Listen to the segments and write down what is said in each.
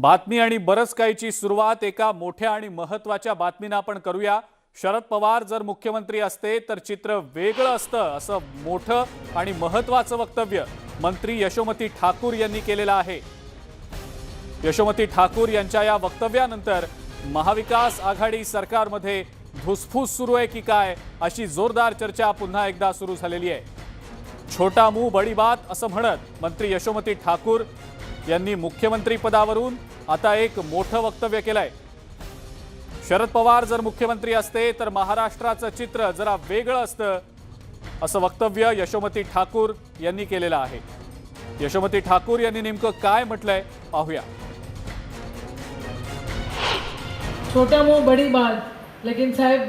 बातमी आणि बरंच काहीची सुरुवात एका मोठ्या आणि महत्त्वाच्या बातमीने आपण करूया। शरद पवार जर मुख्यमंत्री असते तर चित्र वेगळं असतं असं मोठं आणि महत्त्वाचं वक्तव्य मंत्री यशोमती ठाकूर यांनी केलेलं आहे। यशोमती ठाकूर यांच्या या वक्तव्यानंतर महाविकास आघाडी सरकारमध्ये धुसफूस सुरू आहे की काय अशी जोरदार चर्चा पुन्हा एकदा सुरू झालेली आहे। छोटा मुंह बड़ी बात असं म्हणत मंत्री यशोमती ठाकूर यांनी मुख्यमंत्री पदावरून आता एक मोठं वक्तव्य केलंय। शरद पवार जर मुख्यमंत्री असते तर महाराष्ट्राचं चित्र जरा वेगळं असतं असं वक्तव्य यशोमती ठाकूर यांनी केलेलं आहे। यशोमती ठाकूर यांनी नेमकं काय म्हटलंय पाहूया। छोटा मुंह बड़ी बात, लेकिन साहेब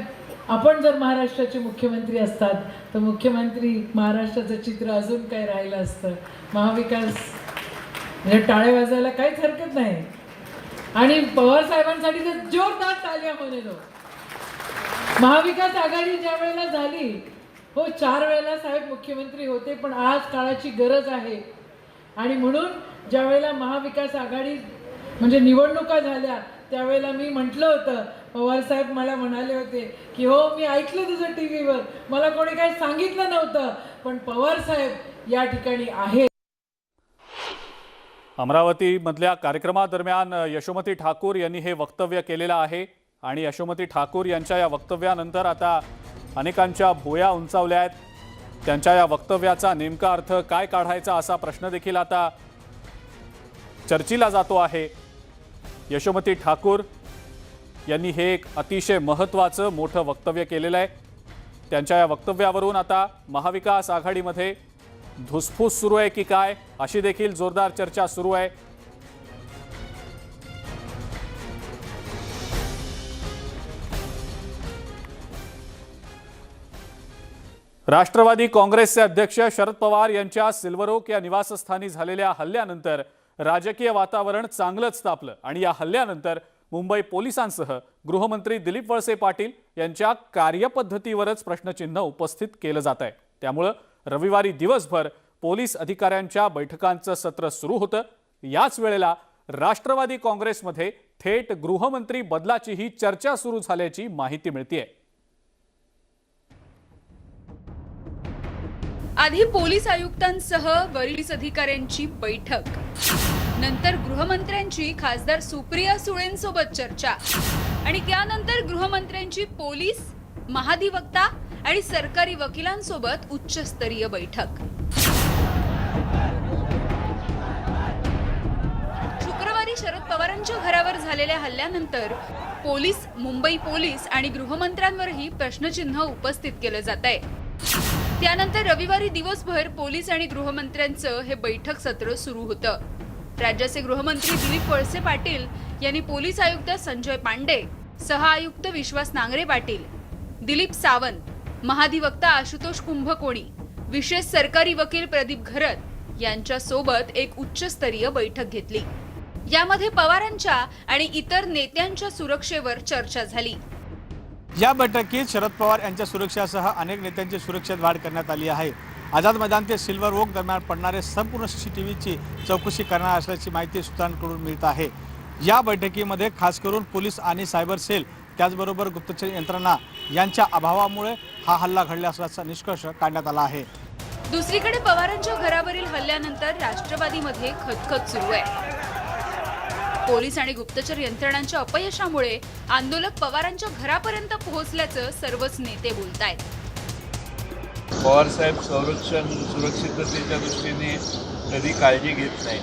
आपण जर महाराष्ट्राचे मुख्यमंत्री असतात तर मुख्यमंत्री महाराष्ट्राचं चित्र अजून काय राहिलं असतं। महाविकास म्हणजे टाळे वाजायला काहीच हरकत नाही आणि पवार साहेबांसाठी तर जोरदार तालिया म्हणेलो। महाविकास आघाडी ज्या वेळेला झाली हो 4 वेळेला साहेब मुख्यमंत्री होते, पण आज काळाची गरज आहे आणि म्हणून ज्या वेळेला महाविकास आघाडी म्हणजे निवडणुका झाल्या त्यावेळेला मी म्हटलं होतं, पवार साहेब मला म्हणाले होते की हो मी ऐकलं तुझं टीव्हीवर, मला कोणी काही सांगितलं नव्हतं, पण पवार साहेब या ठिकाणी आहे। अमरावती मधल्या कार्यक्रमादरम्यान यशोमती ठाकूर यांनी हे वक्तव्य केलेलं आहे आणि यशोमती ठाकूर यांच्या या वक्तव्यानंतर आता अनेकांच्या भुवया उंचावल्या आहेत। त्यांच्या या वक्तव्याचा नेमका अर्थ काय काढायचा असा प्रश्न देखील आता चर्चेला जातो आहे। यशोमती ठाकूर यांनी हे एक अतिशय महत्त्वाचं मोठं वक्तव्य केलेलं आहे। त्यांच्या या वक्तव्यावरून आता महाविकास आघाडीमध्ये धुसफूस सुरू आहे की काय अशी देखील जोरदार चर्चा सुरू आहे। राष्ट्रवादी काँग्रेसचे अध्यक्ष शरद पवार यांच्या सिल्वर ओक या निवासस्थानी झालेल्या हल्ल्यानंतर राजकीय वातावरण चांगलंच तापलं आणि या हल्ल्यानंतर मुंबई पोलिसांसह गृहमंत्री दिलीप वळसे पाटील यांच्या कार्यपद्धतीवरच प्रश्नचिन्ह उपस्थित केलं जात आहे। त्यामुळे रविवारी दिवसभर पोलीस अधिकाऱ्यांच्या बैठकांचं सत्र सुरू होतं। याच वेळेला राष्ट्रवादी काँग्रेसमध्ये थेट गृहमंत्री बदलाचीही चर्चा सुरू झाल्याची माहिती मिळतेय। आधी पोलीस आयुक्तांसह वरिष्ठ अधिकाऱ्यांची बैठक, नंतर गृहमंत्र्यांची खासदार सुप्रिया सुळेंसोबत चर्चा आणि त्यानंतर गृहमंत्र्यांची पोलीस महाधिवक्ता आणि सरकारी वकिलांसोबत उच्चस्तरीय बैठक। शुक्रवारी शरद पवारांच्या घरावर झालेल्या हल्ल्यानंतर मुंबई पोलीस आणि गृहमंत्र्यांवरही प्रश्नचिन्ह उपस्थित केलं जात आहे। त्यानंतर रविवारी दिवसभर पोलीस आणि गृहमंत्र्यांचं हे बैठक सत्र सुरू होतं। राज्याचे गृहमंत्री दिलीप वळसे पाटील यांनी पोलीस आयुक्त संजय पांडे, सहआयुक्त विश्वास नांगरे पाटील, दिलीप सावंत, महाधिवक्ता आशुतोष कुंभकोणी, विशेष सरकारी वकील प्रदीप घरत यांच्या सोबत एक उच्चस्तरीय बैठक घेतली। यामध्ये पवारांच्या आणि इतर नेत्यांच्या सुरक्षेवर चर्चा झाली। या बैठकीत शरद पवार यांच्या सुरक्षेसह अनेक नेत्यांची सुरक्षेत वाढ करण्यात आली आहे। आझाद मैदान ते सिल्वर ओक दरम्यान पडणारे संपूर्ण CCTVची चौकशी करणार असल्याची माहिती सूत्रांकडून मिळत आहे। या बैठकीमध्ये खास करून पोलीस आणि सायबर सेल त्याचबरोबर गुप्तचर यंत्रणा यांच्या अभावामुळे हा हल्ला घडला असल्याचा निष्कर्ष काढण्यात आला आहे। दुसरीकडे पवारांच्या घरावरील हल्ल्यानंतर राष्ट्रवादीमध्ये खतखत सुरू आहे। पोलीस आणि गुप्तचर यंत्रणांच्या अपयशामुळे आंदोलक पवारांच्या घरापर्यंत पोहोचल्याचं सर्वच नेते बोलतायत। पवार साहेब सुरक्षिततेच्या दृष्टीने कधी काळजी घेत नाही।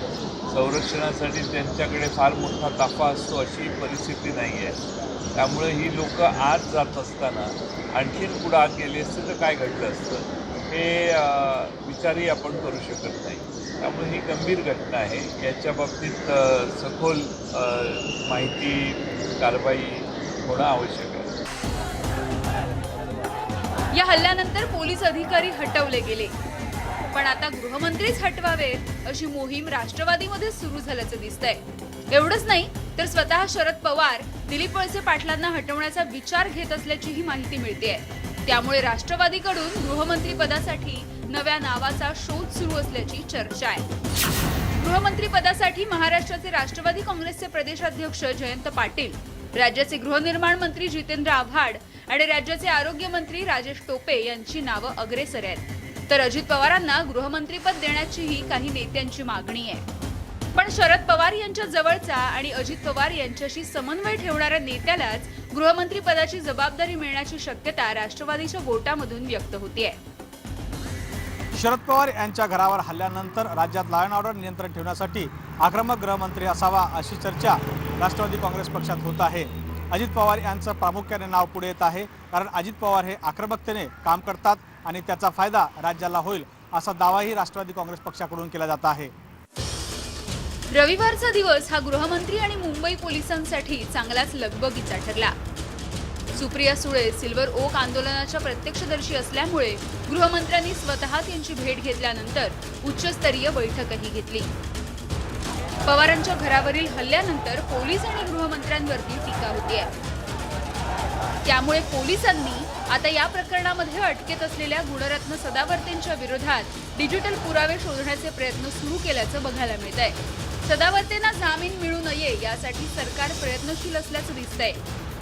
संरक्षणासाठी त्यांच्याकडे फार मोठा ताफा असतो अशी परिस्थिती नाही आहे। त्यामुळे ही लोक आज जात असताना आणखीन पुढे आत गेले असते तर काय घडलं असतं हे विचारही आपण करू शकत नाही। त्यामुळे ही गंभीर घटना आहे। याच्या बाबतीत सखोल माहिती कारवाई होणं आवश्यक आहे। या हल्ल्यानंतर पोलीस अधिकारी हटवले गेले, पण आता गृहमंत्रीच हटवावेत अशी मोहीम राष्ट्रवादीमध्ये सुरू झाल्याचं दिसतंय। एवढंच नाही तर स्वतः शरद पवार दिलीप वळसे पाटलांना हटवण्याचा विचार घेत असल्याचीही माहिती मिळतेय। त्यामुळे राष्ट्रवादीकडून गृहमंत्री पदासाठी नव्या नावाचा शोध सुरू असल्याची चर्चा आहे। गृहमंत्री पदासाठी महाराष्ट्राचे राष्ट्रवादी काँग्रेसचे प्रदेशाध्यक्ष जयंत पाटील, राज्याचे गृहनिर्माण मंत्री जितेंद्र आव्हाड आणि राज्याचे आरोग्य मंत्री राजेश टोपे यांची नावं अग्रेसर आहेत। तर अजित पवारांना गृहमंत्रीपद देण्याचीही काही नेत्यांची मागणी आहे। पण शरद पवार यांच्या जवळचा आणि अजित पवार यांच्याशी समन्वय ठेवणाऱ्या नेत्यालाच गृहमंत्री पदाची जबाबदारी मिळण्याची शक्यता राष्ट्रवादीच्या गोटामधून व्यक्त होतीये। शरद पवार यांच्या घरावर हल्ल्यानंतर राज्यात लॉ अँड ऑर्डर नियंत्रण ठेवण्यासाठी आक्रमक गृहमंत्री असावा अशी चर्चा राष्ट्रवादी काँग्रेस पक्षात होत आहे। अजित पवार यांचं प्रामुख्याने नाव पुढे येत आहे, कारण अजित पवार हे आक्रमकतेने काम करतात आणि त्याचा फायदा राज्याला होईल असा दावाही राष्ट्रवादी काँग्रेस पक्षाकडून केला जात आहे। रविवारचा दिवस हा गृहमंत्री आणि मुंबई पोलिसांसाठी चांगलाच लगबगीचा ठरला। सुप्रिया सुळे सिल्वर ओक आंदोलनाच्या प्रत्यक्षदर्शी असल्यामुळे गृहमंत्र्यांनी स्वतः त्यांची भेट घेतल्यानंतर उच्चस्तरीय बैठकही घेतली। पवारांच्या घरावरील हल्ल्यानंतर पोलीस आणि गृहमंत्र्यांवरती टीका होतीये। त्यामुळे पोलिसांनी आता या प्रकरणामध्ये अटकेत असलेल्या गुणरत्न सदावर्तेंच्या विरोधात डिजिटल पुरावे शोधण्याचे प्रयत्न सुरू केल्याचं बघायला मिळतंय। सदावर्तेंना जामीन मिळू नये यासाठी सरकार प्रयत्नशील असल्याचं दिसतंय।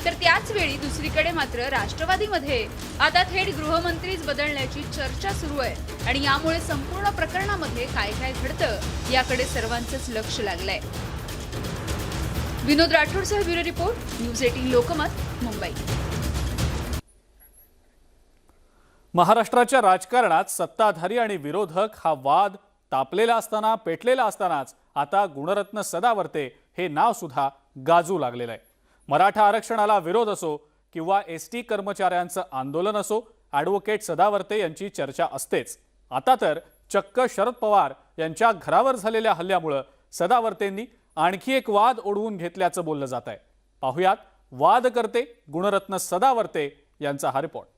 तर त्याच वेळी दुसरीकडे मात्र राष्ट्रवादीमध्ये आता थेट गृहमंत्रीच बदलण्याची चर्चा सुरू आहे आणि यामुळे संपूर्ण प्रकरणामध्ये काय काय घडतं याकडे सर्वांचंच लक्ष लागलंय। विनोद राठोडसह bureau report, news 18 Lokmat, Mumbai. महाराष्ट्राच्या राजकारणात सत्ताधारी आणि विरोधक हा वाद तापलेला असताना, पेटलेला असतानाच आता गुणरत्न सदावर्ते हे नाव सुद्धा गाजू लागलेलं आहे। मराठा आरक्षणाला विरोध असो किंवा एसटी कर्मचाऱ्यांचं आंदोलन असो, ॲडव्होकेट सदावर्ते यांची चर्चा असतेच। आता तर चक्क शरद पवार यांच्या घरावर झालेल्या हल्ल्यामुळे सदावर्तेंनी आणखी एक वाद ओढवून घेतल्याचं बोललं जात आहे। पाहुयात वादकर्ते गुणरत्न सदावर्ते यांचा हा रिपोर्ट।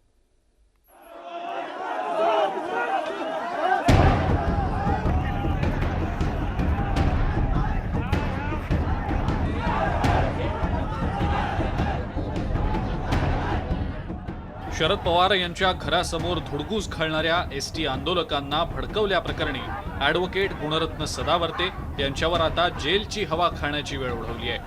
शरद पवार यांच्या घरासमोर धुडगूस घालणाऱ्या एसटी आंदोलकांना भडकवल्याप्रकरणी ॲडव्होकेट गुणरत्न सदावर्ते यांच्यावर आता जेलची हवा खाण्याची वेळ ओढवली आहे।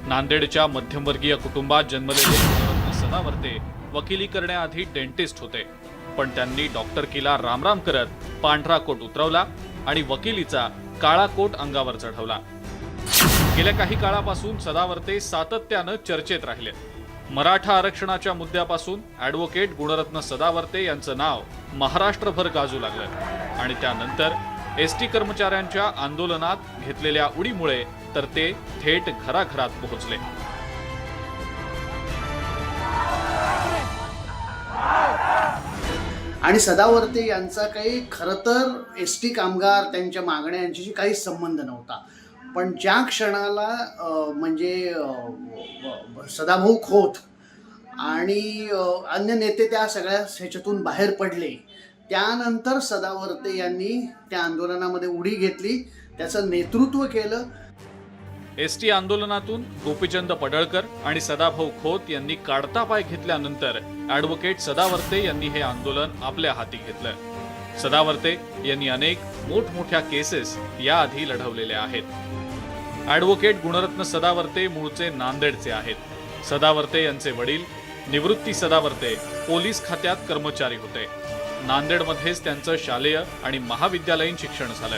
नांदेडच्या मध्यमवर्गीय कुटुंबात जन्मलेले गुणरत्न सदावर्ते वकिली करण्याआधी डेंटिस्ट होते, पण त्यांनी डॉक्टरकीला रामराम करत पांढरा कोट उतरवला आणि वकिलीचा काळा कोट अंगावर चढवला। गेल्या काही काळापासून सदावर्ते सातत्यानं चर्चेत राहिले। मराठा आरक्षणाच्या मुद्द्यापासून ॲडव्होकेट गुणरत्न सदावर्ते यांचं नाव महाराष्ट्रभर गाजू लागलं आणि त्यानंतर एसटी कर्मचाऱ्यांच्या आंदोलनात घेतलेल्या उडीमुळे तर ते थेट घराघरात पोहोचले। आणि सदावर्ते यांचा काही खरं तर एसटी कामगार त्यांच्या मागण्या यांच्याशी काहीच संबंध नव्हता, पण ज्या क्षणाला म्हणजे सदाभाऊ खोत आणि अन्य नेते त्या सगळ्या ह्याच्यातून बाहेर पडले, त्यानंतर सदावर्ते यांनी त्या आंदोलनामध्ये उडी घेतली, त्याचं नेतृत्व केलं। एसटी आंदोलनातून गोपीचंद पडळकर आणि सदाभाऊ खोत यांनी काढता पाय घेतल्यानंतर ॲडव्होकेट सदावर्ते यांनी हे आंदोलन आपल्या हाती घेतलं। सदावर्ते यांनी अनेक मोठमोठ्या केसेस याआधी लढवलेल्या आहेत। ॲडव्होकेट गुणरत्न सदावर्ते मूळचे नांदेडचे आहेत। सदावर्ते यांचे वडील निवृत्ती सदावर्ते पोलीस खात्यात कर्मचारी होते। नांदेडमध्येच त्यांचं शालेय आणि महाविद्यालयीन शिक्षण झालं।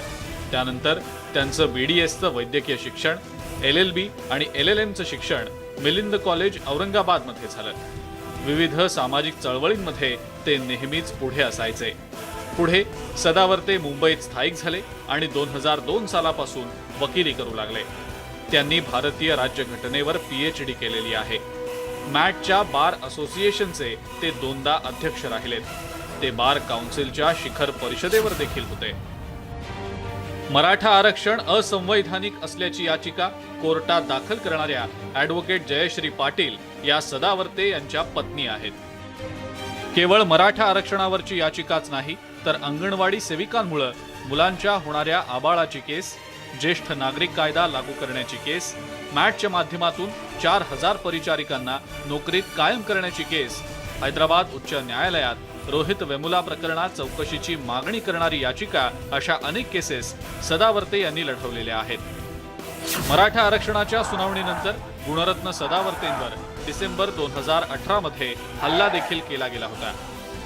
त्यानंतर त्यांचं BDSचं वैद्यकीय शिक्षण, LLB आणि LLMचं शिक्षण मिलिंद कॉलेज औरंगाबादमध्ये झालं। विविध सामाजिक चळवळींमध्ये ते नेहमीच पुढे असायचे। पुढे सदावर्ते मुंबईत स्थायिक झाले आणि 2002 सालापासून वकिली करू लागले। त्यांनी भारतीय राज्यघटनेवर PhD केलेली आहे। मॅटच्या बार असोसिएशनचे ते 2दा अध्यक्ष राहिलेत। ते बार काउन्सिलच्या शिखर परिषदेवर देखील होते। मराठा आरक्षण असंवैधानिक असल्याची याचिका कोर्टात दाखल करणाऱ्या ॲडव्होकेट जयश्री पाटील या सदावर्ते यांच्या पत्नी आहेत। केवळ मराठा आरक्षणावरची याचिकाच नाही तर अंगणवाडी सेविकांमुळे मुलांच्या होणाऱ्या आबाळाची केस, ज्येष्ठ नागरिक कायदा लागू करण्याची केस, मॅटच्या माध्यमातून 4000 परिचारिकांना नोकरीत कायम करण्याची केस, हैदराबाद उच्च न्यायालयात रोहित वेमुला प्रकरणात चौकशीची मागणी करणारी याचिका, अशा अनेक केसेस सदावर्ते यांनी लढवलेल्या आहेत. मराठा आरक्षणाच्या सुनावणीनंतर गुणरत्न सदावर्तेंवर डिसेंबर 2018 मध्ये हल्ला देखील केला गेला होता.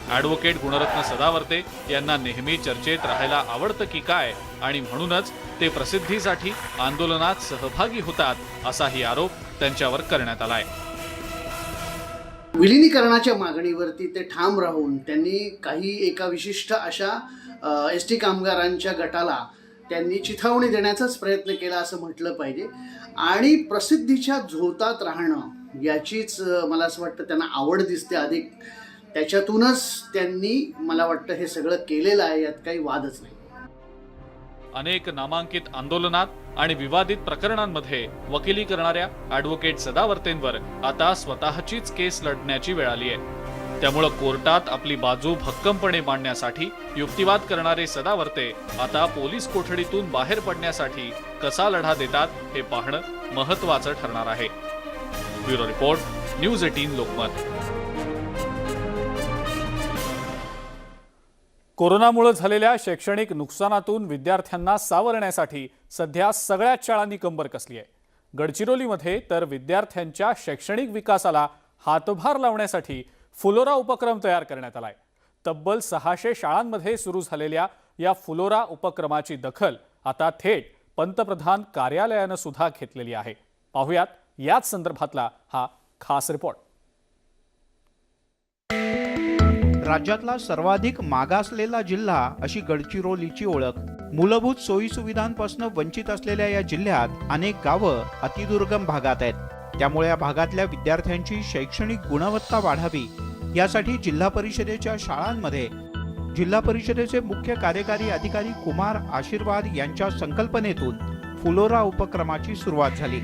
ॲडव्होकेट गुणरत्न सदावर्ते यांना नेहमी चर्चेत राहायला आवडतं की काय, आणि म्हणूनच ते प्रसिद्धीसाठी आंदोलनात सहभागी होतात, असाही आरोप त्यांच्यावर करण्यात आलाय. विलिनीकरणाच्या मागणीवरती ते ठाम राहून त्यांनी काही एका विशिष्ट अशा एसटी कामगारांच्या गटाला त्यांनी चिथावणी देण्याचाच प्रयत्न केला असं म्हटलं पाहिजे. आणि प्रसिद्धीच्या झोतात राहणं याचीच मला असं वाटतं त्यांना आवड दिसते अधिक. त्याच्यातूनच त्यांनी मला वाटतं हे सगळं केलेलं आहे, यात काही वादच नाही. अनेक नामांकित आंदोलनात आणि विवादित प्रकरणांमध्ये वकिली करणाऱ्या ॲडव्होकेट सदावर्तेंवर आता स्वतःचीच केस लढण्याची वेळ आली आहे. त्यामुळं कोर्टात आपली बाजू भक्कमपणे मांडण्यासाठी युक्तिवाद करणारे सदावर्ते आता पोलीस कोठडीतून बाहेर पडण्यासाठी कसा लढा देतात हे पाहणं महत्त्वाचं ठरणार आहे. Bureau report, news 18 Lokmat. कोरोनामुळे झालेल्या शैक्षणिक नुकसानातून विद्यार्थ्यांना सावरण्यासाठी सध्या सगळ्याच शाळांनी कंबर कसली आहे. गडचिरोलीमध्ये तर विद्यार्थ्यांच्या शैक्षणिक विकासाला हातभार लावण्यासाठी फुलोरा उपक्रम तयार करण्यात आलाय. तब्बल 600 शाळांमध्ये सुरू झालेल्या या फुलोरा उपक्रमाची दखल आता थेट पंतप्रधान कार्यालयानं सुद्धा घेतलेली आहे. पाहुयात याच संदर्भातला हा खास रिपोर्ट. राज्यातला सर्वाधिक मागासलेला जिल्हा अशी गडचिरोलीची ओळख. मूलभूत सोयीसुविधांपासून वंचित असलेल्या या जिल्ह्यात अनेक गावं अतिदुर्गम भागात आहेत. त्यामुळे या भागातल्या विद्यार्थ्यांची शैक्षणिक गुणवत्ता वाढावी यासाठी जिल्हा परिषदेच्या शाळांमध्ये जिल्हा परिषदेचे मुख्य कार्यकारी अधिकारी कुमार आशीर्वाद यांच्या संकल्पनेतून फुलोरा उपक्रमाची सुरुवात झाली.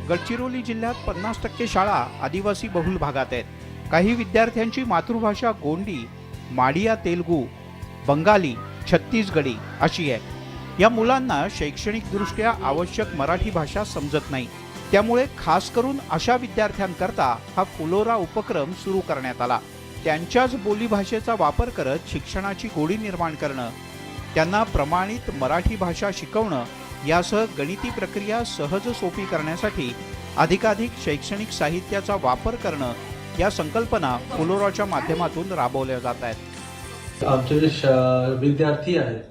गडचिरोली जिल्ह्यात 50% शाळा आदिवासी बहुल भागात आहेत. काही विद्यार्थ्यांची मातृभाषा गोंडी, माडिया तेलुगू, बंगाली, छत्तीसगडी अशी आहे. या मुलांना शैक्षणिकदृष्ट्या आवश्यक मराठी भाषा समजत नाही. त्यामुळे खास करून अशा विद्यार्थ्यांकरता हा फुलोरा उपक्रम सुरू करण्यात आला. त्यांच्याच बोलीभाषेचा वापर करत शिक्षणाची गोडी निर्माण करणं, त्यांना प्रमाणित मराठी भाषा शिकवणं यासह गणिती प्रक्रिया सहज सोपी करण्यासाठी अधिकाधिक शैक्षणिक साहित्याचा वापर करणं या संकल्पना फुलोराच्या माध्यमातून राबवल्या जात आहेत. आमचे जे विद्यार्थी आहेत,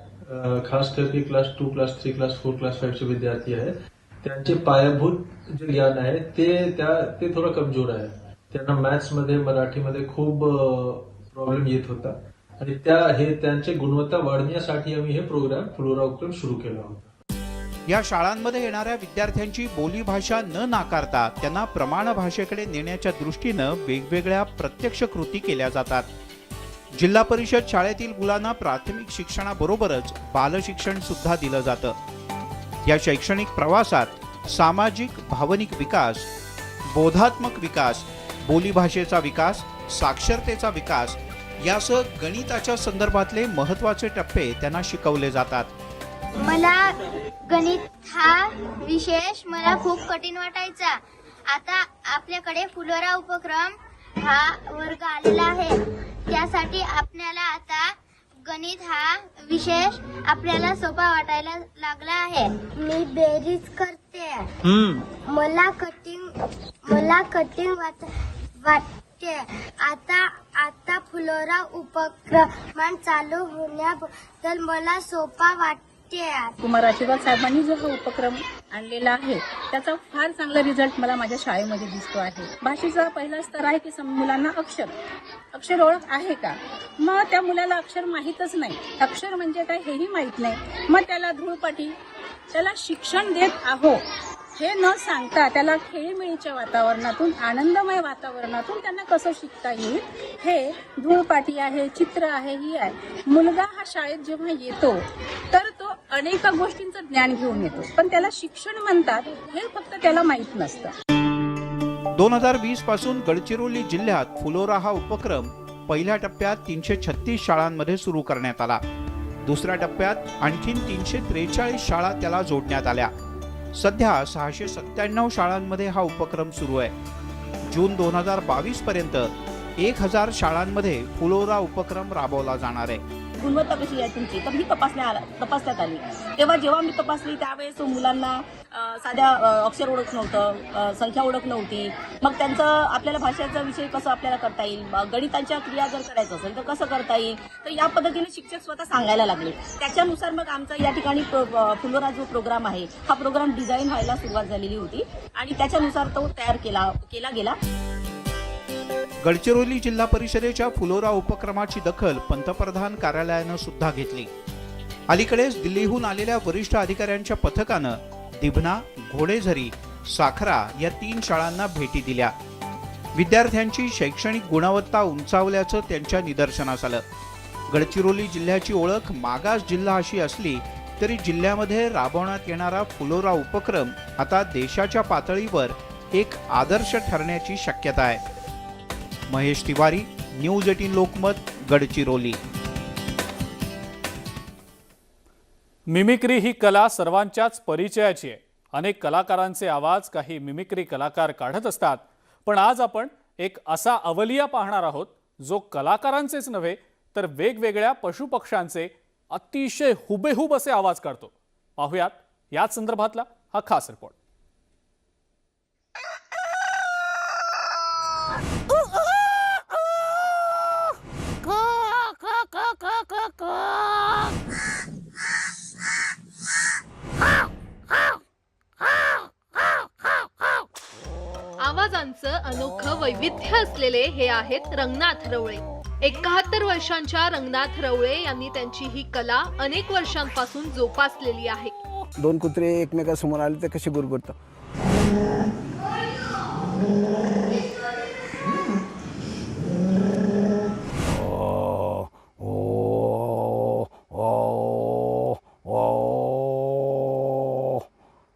खास करके क्लास 2, क्लास 3, क्लास 4, क्लास 5 चे विद्यार्थी आहेत, त्यांचे पायाभूत जे ज्ञान आहे ते थोडं कमजोर आहे. त्यांना मॅथ्समध्ये, मराठीमध्ये खूप प्रॉब्लेम येत होता आणि त्यांची गुणवत्ता वाढवण्यासाठी आम्ही हे प्रोग्राम फुलोरा उपक्रम सुरू केला होता. या शाळांमध्ये येणाऱ्या विद्यार्थ्यांची बोलीभाषा न नाकारता त्यांना प्रमाण भाषेकडे नेण्याच्या दृष्टीनं वेगवेगळ्या प्रत्यक्ष कृती केल्या जातात. जिल्हा परिषद शाळेतील मुलांना प्राथमिक शिक्षणाबरोबरच बालशिक्षण सुद्धा दिलं जातं. या शैक्षणिक प्रवासात सामाजिक भावनिक विकास, बोधात्मक विकास, बोलीभाषेचा विकास, साक्षरतेचा विकास यासह गणिताच्या संदर्भातले महत्त्वाचे टप्पे त्यांना शिकवले जातात. मला गणित हा विशेष मला खूप कठीण वाटायचा. आता आपल्याकडे फुलोरा उपक्रम हा वर्ग आलेला आहे. त्यासाठी आपल्याला आता गणित हा विशेष आपल्याला सोपा वाटायला लागला आहे. मी बेरीज करते. मला कठीण वाटते. आता फुलोरा उपक्रम चालू होण्याबद्दल मला सोपा वाटते. कुमार आशीर्वाद साहेबांनी जो हा उपक्रम आणलेला आहे त्याचा फार चांगला रिझल्ट मला माझ्या शाळेमध्ये दिसतो आहे. भाषेचा पहिला स्तर आहे की मुलांना अक्षर ओळख आहे का. मग त्या मुलाला अक्षर माहीतच नाही, अक्षर म्हणजे काय हेही माहीत नाही. मग त्याला धूळपाटी, त्याला शिक्षण देत आहो हे न सांगता त्याला खेळीमेळीच्या वातावरणातून, आनंदमय वातावरणातून त्यांना कसं शिकता येईल हे धूळपाटी आहे, चित्र आहे, ही आहे. मुलगा हा शाळेत जेव्हा येतो तर तो अनेक गोष्टींचं ज्ञान घेऊन येतो, पण त्याला शिक्षण म्हणतात हे फक्त त्याला माहीत नसतं. 2020 पासून गडचिरोली जिल्ह्यात फुलोरा हा उपक्रम पहिल्या टप्प्यात 336 शाळांमध्ये सुरू करण्यात आला. दुसऱ्या टप्प्यात आणखीन 343 शाळा त्याला जोडण्यात आल्या. सध्या 697 शाळांमध्ये हा उपक्रम सुरू आहे. जून 2022 पर्यंत 1000 शाळांमध्ये फुलोरा उपक्रम राबवला जाणार आहे. गुणवत्ता कशी आहे तुमची, तर ही तपासण्यात आली. तेव्हा जेव्हा मी तपासली त्यावेळेस मुलांना साध्या अक्षर ओळख नव्हतं, संख्या ओळख नव्हती. मग त्यांचं आपल्याला भाषेचा विषय कसं आपल्याला करता येईल, गणितांच्या क्रिया जर करायचं असेल तर कसं करता येईल, तर या पद्धतीने शिक्षक स्वतः सांगायला लागले. त्याच्यानुसार मग आमचा या ठिकाणी फुलोरा जो प्रोग्राम आहे हा प्रोग्राम डिझाईन व्हायला सुरुवात झालेली होती आणि त्याच्यानुसार तो तयार केला गेला. गडचिरोली जिल्हा परिषदेच्या फुलोरा उपक्रमाची दखल पंतप्रधान कार्यालयानं सुद्धा घेतली. अलीकडेच दिल्लीहून आलेल्या वरिष्ठ अधिकाऱ्यांच्या पथकानं दिभना, घोडेझरी, साखरा या 3 शाळांना भेटी दिल्या. विद्यार्थ्यांची शैक्षणिक गुणवत्ता उंचावल्याचं त्यांच्या निदर्शनास आलं. गडचिरोली जिल्ह्याची ओळख मागास जिल्हा अशी असली तरी जिल्ह्यामध्ये राबवण्यात येणारा फुलोरा उपक्रम आता देशाच्या पातळीवर एक आदर्श ठरण्याची शक्यता आहे. महेश तिवारी, न्यूज 18 लोकमत, गडचिरोली. मिमिक्री ही कला सर्वांच्याच परिचयाची आहे. अनेक कलाकारांचे आवाज काही मिमिक्री कलाकार काढत असतात. पण आज आपण एक असा अवलिया पाहणार आहोत जो कलाकारांचेच नव्हे तर वेगवेगळ्या पशुपक्ष्यांचे अतिशय हुबेहूब असे आवाज काढतो. पाहुयात याच संदर्भातला हा खास रिपोर्ट. आवाजांचं अनोखं वैविध्य असलेले हे आहेत रंगनाथ रवळे. 71 वर्षांच्या रंगनाथ रवळे यांनी त्यांची ही कला अनेक वर्षांपासून जोपासलेली आहे. 2 कुत्रे एकमेकांसमोर आले तर कसे गुरगुरतात.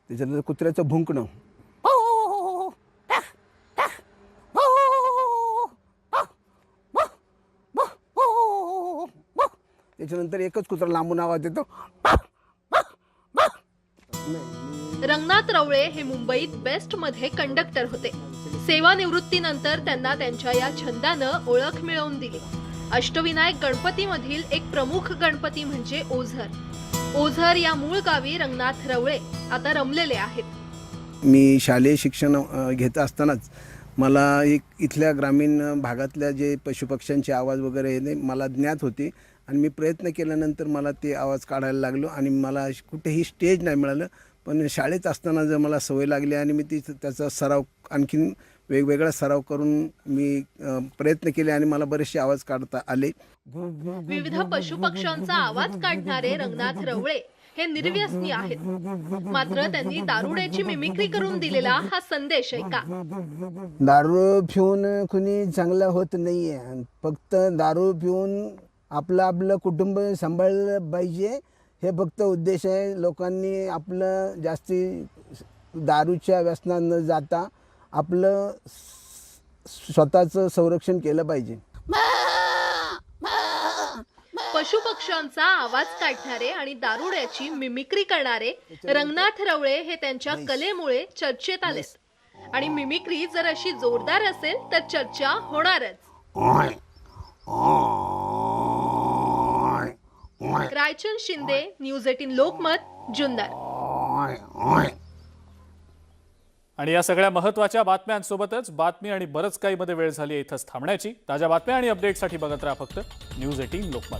त्याच्यानंतर कुत्र्याचं भुंकणं, त्याच्यानंतर एकच कुत्रा लांबून आवाज देतो. रंगनाथ रवळे हे मुंबईत बेस्ट मध्ये कंडक्टर होते. सेवानिवृत्तीनंतर त्यांना त्यांच्या या छंदानं ओळख मिळवून दिली. अष्टविनायक गणपतीमधील एक प्रमुख गणपती म्हणजे ओझर. ओझर या मूळ गावी रंगनाथ रवळे आता रमलेले आहेत. मी शालेय शिक्षण घेत असतानाच मला इथल्या ग्रामीण भागातल्या जे पशुपक्ष्यांचे आवाज वगैरे हे मला ज्ञात होते आणि मी प्रयत्न केल्यानंतर मला ते आवाज काढायला लागलो आणि मला कुठेही स्टेज नाही मिळालं. पण शाळेत असताना जर मला सवय लागली आणि मी त्याचा सराव आणखीन वेगवेगळा सराव करून मी प्रयत्न केले आणि मला बरेचसे आवाज काढता आले. विविध पशुपक्ष्यांचा आवाज काढणारे रंगनाथ रवळे हे निर्व्यसनी आहेत. मात्र त्यांनी दारुड्याची मिमिक्री करून दिलेला हा संदेश ऐका. दारू पिऊन कुणी चांगला होत नाहीये. फक्त दारू पिऊन आपलं कुटुंब सांभाळलं पाहिजे हे फक्त उद्देश आहे. लोकांनी आपलं जास्ती दारूच्या व्यसनात न जाता आपलं स्वतःचं संरक्षण केलं पाहिजे. पशुपक्ष्यांचा आवाज काढणारे आणि दारुड्याची मिमिक्री करणारे रंगनाथ रवळे हे त्यांच्या कलेमुळे चर्चेत आलेत. आणि मिमिक्री जर अशी जोरदार असेल तर चर्चा होणारच. रायचंद शिंदे, न्यूज 18 लोकमत, जुन्नर. आणि या सगळ्या महत्त्वाच्या बातम्यांसोबतच बातमी आणि बरंच काही मध्ये वेळ झाली इथंच थांबण्याची. ताज्या बातम्या आणि अपडेटसाठी बघत राहा फक्त न्यूज 18 लोकमत.